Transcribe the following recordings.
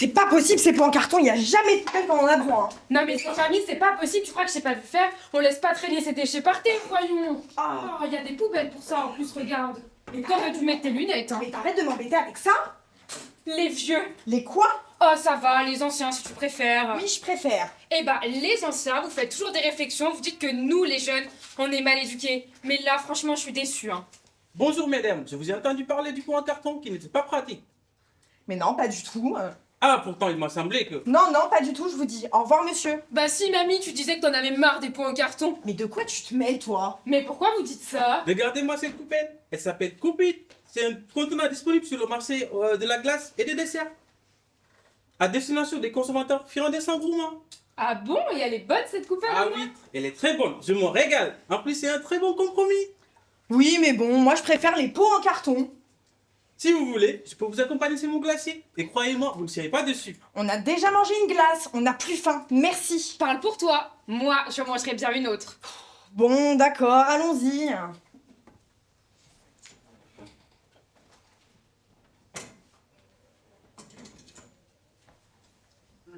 C'est pas possible, c'est pas en carton, il y a jamais de poubelle quand on en a besoin. Hein. Non mais sans Camille, c'est pas possible, tu crois que je sais pas le faire? On laisse pas traîner ces déchets par terre, voyons. Ah. Oh, il y a des poubelles pour ça en plus, regarde. Et quand veux-tu mettre tes lunettes, hein? Mais t'arrêtes de m'embêter avec ça. Les vieux. Les quoi? Oh ça va, les anciens si tu préfères. Oui, je préfère. Eh bah les anciens, vous faites toujours des réflexions, vous dites que nous les jeunes, on est mal éduqués. Mais là franchement je suis déçue, hein. Bonjour mesdames, je vous ai entendu parler du pot en carton qui n'était pas pratique. Mais non, pas du tout. Ah, pourtant il m'a semblé que... Non, non, pas du tout, je vous dis. Au revoir, monsieur. Bah si mamie, tu disais que t'en avais marre des pots en carton. Mais de quoi tu te mêles, toi? Mais pourquoi vous dites ça? Regardez-moi cette coupelle, elle s'appelle Coupit. C'est un contenant disponible sur le marché de la glace et des desserts. À destination des consommateurs friands sans gourmands. Ah bon, et elle est bonne cette coupelle? Ah oui, elle est très bonne, je m'en régale. En plus, c'est un très bon compromis. Oui, mais bon, moi je préfère les pots en carton. Si vous voulez, je peux vous accompagner sur mon glacier. Et croyez-moi, vous ne serez pas dessus. On a déjà mangé une glace, on n'a plus faim. Merci. Parle pour toi. Moi, je mangerai bien une autre. Bon, d'accord, allons-y.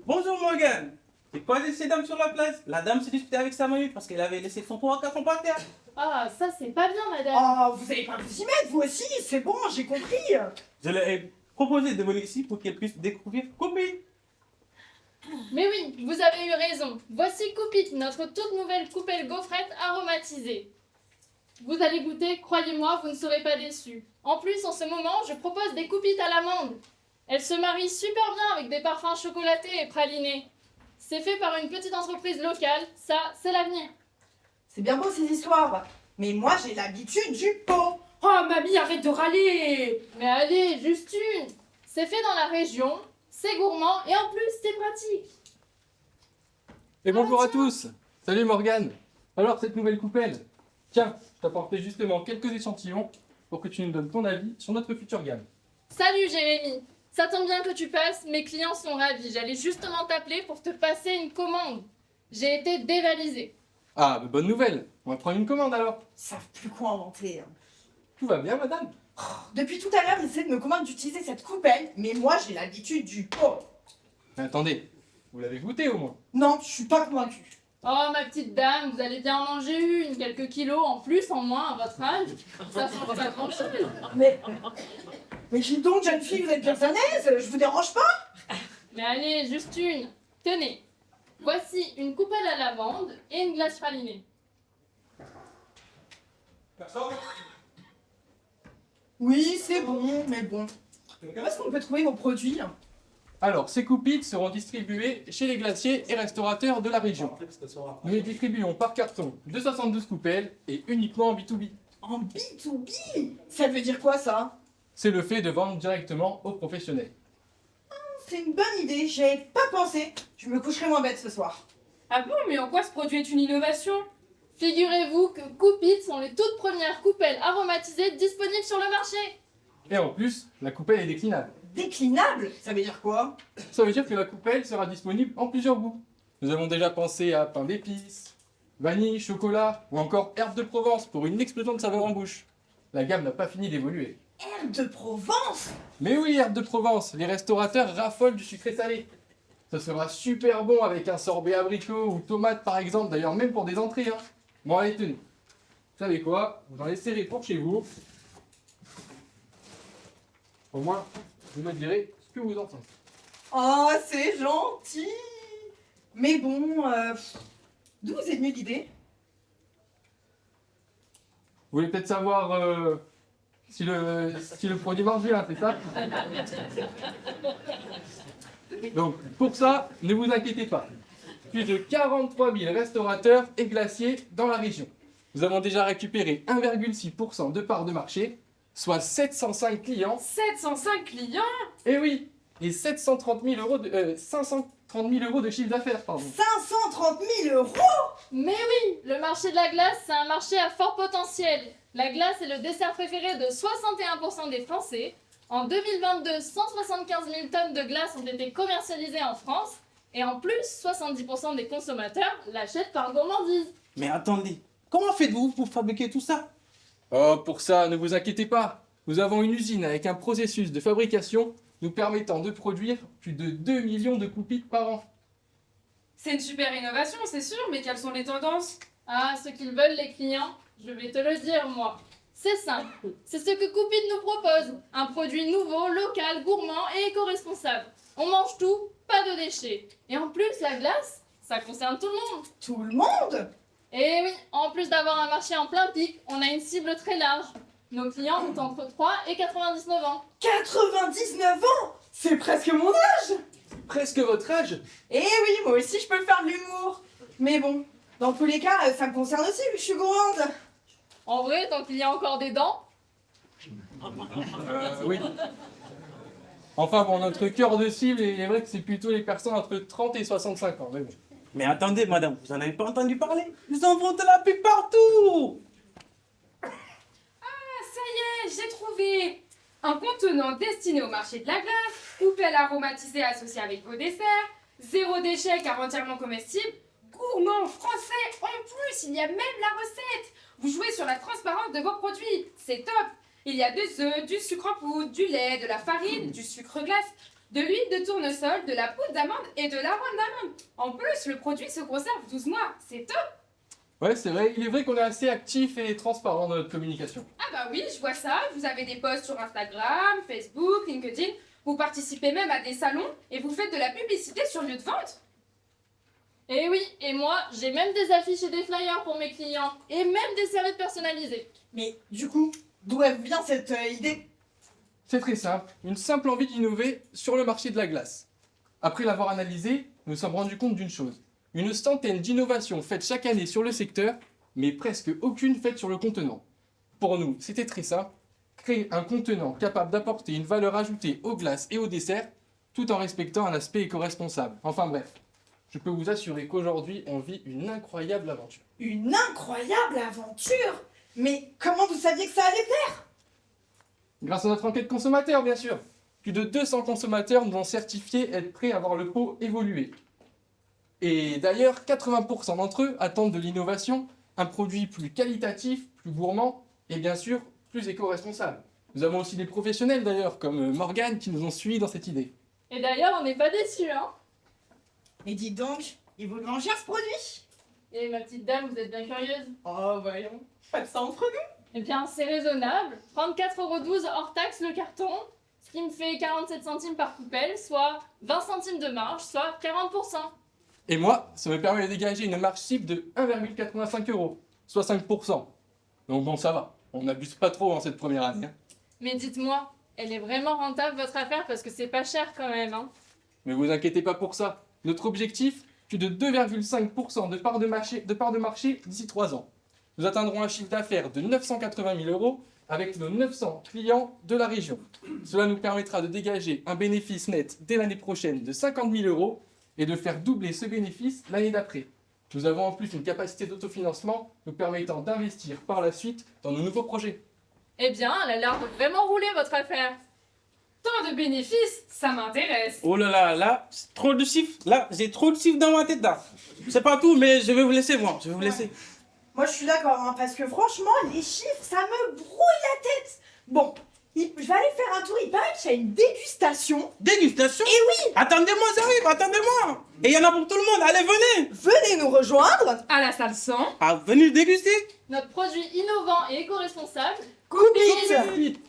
Bonjour Morgane. J'ai croisé ces dames sur la place. La dame s'est disputée avec sa mamie parce qu'elle avait laissé son pot en carton par terre. Ah, ça c'est pas bien, madame. Oh, vous allez pas vous y mettre, vous aussi, c'est bon, j'ai compris. Je leur ai proposé de venir ici pour qu'elle puisse découvrir Coupit. Mais oui, vous avez eu raison. Voici Coupit, notre toute nouvelle coupelle gaufrette aromatisée. Vous allez goûter, croyez-moi, vous ne serez pas déçus. En plus, en ce moment, je propose des Coupit à l'amande. Elles se marient super bien avec des parfums chocolatés et pralinés. C'est fait par une petite entreprise locale, ça, c'est l'avenir. C'est bien beau ces histoires, mais moi j'ai l'habitude du pot. Oh mamie, arrête de râler. Mais allez, juste une. C'est fait dans la région, c'est gourmand et en plus, c'est pratique. Et bonjour à tous. Salut Morgane. Alors cette nouvelle coupelle? Tiens, je t'apportais justement quelques échantillons pour que tu nous donnes ton avis sur notre future gamme. Salut Jérémy. Ça tombe bien que tu passes, mes clients sont ravis. J'allais justement t'appeler pour te passer une commande. J'ai été dévalisée. Ah, mais bonne nouvelle. On va prendre une commande alors. Ils savent plus quoi inventer. Hein. Tout va bien madame? Depuis tout à l'heure, ils essaient de me convaincre d'utiliser cette coupelle, mais moi j'ai l'habitude du pot. Mais attendez, vous l'avez goûté au moins? Non, je suis pas convaincue. Oh ma petite dame, vous allez bien en manger une, quelques kilos en plus, en moins à votre âge. Ça change pas grand chose. Mais dis donc, jeune fille, vous êtes bien à l'aise, je vous dérange pas? Mais allez, juste une. Tenez, voici une coupelle à lavande et une glace pralinée. Personne? Oui, c'est bon, mais bon. Où est-ce qu'on peut trouver vos produits? Alors, ces coupites seront distribuées chez les glaciers et restaurateurs de la région. Nous les distribuons par carton de 72 coupelles et uniquement en B2B. En B2B? Ça veut dire quoi ça? C'est le fait de vendre directement aux professionnels. C'est une bonne idée, j'y avais pas pensé. Je me coucherai moins bête ce soir. Ah bon, mais en quoi ce produit est une innovation? Figurez-vous que Coupit sont les toutes premières coupelles aromatisées disponibles sur le marché. Et en plus, la coupelle est déclinable. Déclinable? Ça veut dire quoi? Ça veut dire que la coupelle sera disponible en plusieurs goûts. Nous avons déjà pensé à pain d'épices, vanille, chocolat ou encore herbe de Provence pour une explosion de saveur en bouche. La gamme n'a pas fini d'évoluer. Herbe de Provence? Mais oui, herbe de Provence, les restaurateurs raffolent du sucré salé. Ça sera super bon avec un sorbet abricot ou tomate par exemple, d'ailleurs même pour des entrées. Hein. Bon allez, tenez. Vous savez quoi? Vous en laisserez pour chez vous. Au moins, vous me direz ce que vous en pensez. Oh, c'est gentil. Mais bon, d'où vous est venue l'idée? Vous voulez peut-être savoir si le produit marche bien, c'est ça? Donc, pour ça, ne vous inquiétez pas. Plus de 43 000 restaurateurs et glaciers dans la région. Nous avons déjà récupéré 1,6% de part de marché, soit 705 clients. 705 clients? Et oui, et 530 000 euros de chiffre d'affaires, pardon. 530 000 euros? Mais oui, le marché de la glace, c'est un marché à fort potentiel. La glace est le dessert préféré de 61% des Français. En 2022, 175 000 tonnes de glace ont été commercialisées en France. Et en plus, 70% des consommateurs l'achètent par gourmandise. Mais attendez, comment faites-vous pour fabriquer tout ça? Oh, pour ça, ne vous inquiétez pas. Nous avons une usine avec un processus de fabrication nous permettant de produire plus de 2 millions de Coupit par an. C'est une super innovation, c'est sûr, mais quelles sont les tendances? Ah, ce qu'ils veulent les clients, je vais te le dire moi. C'est simple, c'est ce que Coupit nous propose. Un produit nouveau, local, gourmand et éco-responsable. On mange tout, pas de déchets. Et en plus, la glace, ça concerne tout le monde. Tout le monde? Et oui, en plus d'avoir un marché en plein pic, on a une cible très large. Nos clients ont entre 3 et 99 ans. 99 ans? C'est presque mon âge! Presque votre âge? Eh oui, moi aussi je peux faire de l'humour. Mais bon, dans tous les cas, ça me concerne aussi vu que je suis grande. En vrai, tant qu'il y a encore des dents, Oui. Enfin, bon, notre cœur de cible, il est vrai que c'est plutôt les personnes entre 30 et 65 ans. Mais bon. Mais attendez, madame, vous en avez pas entendu parler? Ils en vendent de la pub partout! J'ai trouvé un contenant destiné au marché de la glace, coupelle aromatisée associée avec vos desserts, zéro déchet car entièrement comestible, gourmand, français, en plus, il y a même la recette. Vous jouez sur la transparence de vos produits, c'est top. Il y a des œufs, du sucre en poudre, du lait, de la farine, du sucre glace, de l'huile de tournesol, de la poudre d'amande et de l'arôme d'amande. En plus, le produit se conserve 12 mois, c'est top. Ouais, c'est vrai, il est vrai qu'on est assez actif et transparent dans notre communication. Ah bah oui, je vois ça. Vous avez des posts sur Instagram, Facebook, LinkedIn. Vous participez même à des salons et vous faites de la publicité sur lieu de vente. et oui, et moi, j'ai même des affiches et des flyers pour mes clients, et même des serviettes personnalisées. Mais du coup, d'où vient cette idée? C'est très simple, une simple envie d'innover sur le marché de la glace. Après l'avoir analysé, nous nous sommes rendus compte d'une chose. Une centaine d'innovations faites chaque année sur le secteur, mais presque aucune faite sur le contenant. Pour nous, c'était très simple, créer un contenant capable d'apporter une valeur ajoutée aux glaces et aux desserts, tout en respectant un aspect éco-responsable. Enfin bref, je peux vous assurer qu'aujourd'hui, on vit une incroyable aventure. Une incroyable aventure! Mais comment vous saviez que ça allait plaire? Grâce à notre enquête consommateur, bien sûr. Plus de 200 consommateurs nous ont certifié être prêts à voir le pot évoluer. Et d'ailleurs, 80% d'entre eux attendent de l'innovation, un produit plus qualitatif, plus gourmand et bien sûr plus éco-responsable. Nous avons aussi des professionnels d'ailleurs, comme Morgane, qui nous ont suivis dans cette idée. Et d'ailleurs, on n'est pas déçus, hein. Mais dites donc, il vaut grand cher ce produit? Et ma petite dame, vous êtes bien curieuse? Oh voyons, pas de ça entre nous. Eh bien, c'est raisonnable. 34,12 € hors taxe le carton, ce qui me fait 47 centimes par coupelle, soit 20 centimes de marge, soit 40%. Et moi, ça me permet de dégager une marge cible de 1,85 €, soit 5%. Donc bon, ça va, on n'abuse pas trop en cette première année. Hein. Mais dites-moi, elle est vraiment rentable votre affaire parce que c'est pas cher quand même, hein. Mais vous inquiétez pas pour ça. Notre objectif, plus de 2,5% de part de marché d'ici 3 ans. Nous atteindrons un chiffre d'affaires de 980 000 € avec nos 900 clients de la région. Cela nous permettra de dégager un bénéfice net dès l'année prochaine de 50 000 € et de faire doubler ce bénéfice l'année d'après. Nous avons en plus une capacité d'autofinancement nous permettant d'investir par la suite dans nos nouveaux projets. Eh bien, elle a l'air de vraiment rouler votre affaire. Tant de bénéfices, ça m'intéresse. Oh là, c'est trop de chiffres. Là, j'ai trop de chiffres dans ma tête là. C'est pas tout, mais je vais vous laisser moi. Je vais vous laisser. Moi je suis d'accord, hein, parce que franchement, les chiffres, ça me brouille la tête. Bon, je vais aller faire un tour, il paraît qu'il y a une dégustation. Dégustation? Eh oui! Attendez-moi, j'arrive, attendez-moi. Et il y en a pour tout le monde. Allez, venez. Venez nous rejoindre. À la salle 100. Ah, venez déguster. Notre produit innovant et éco-responsable, Coupit. Vite.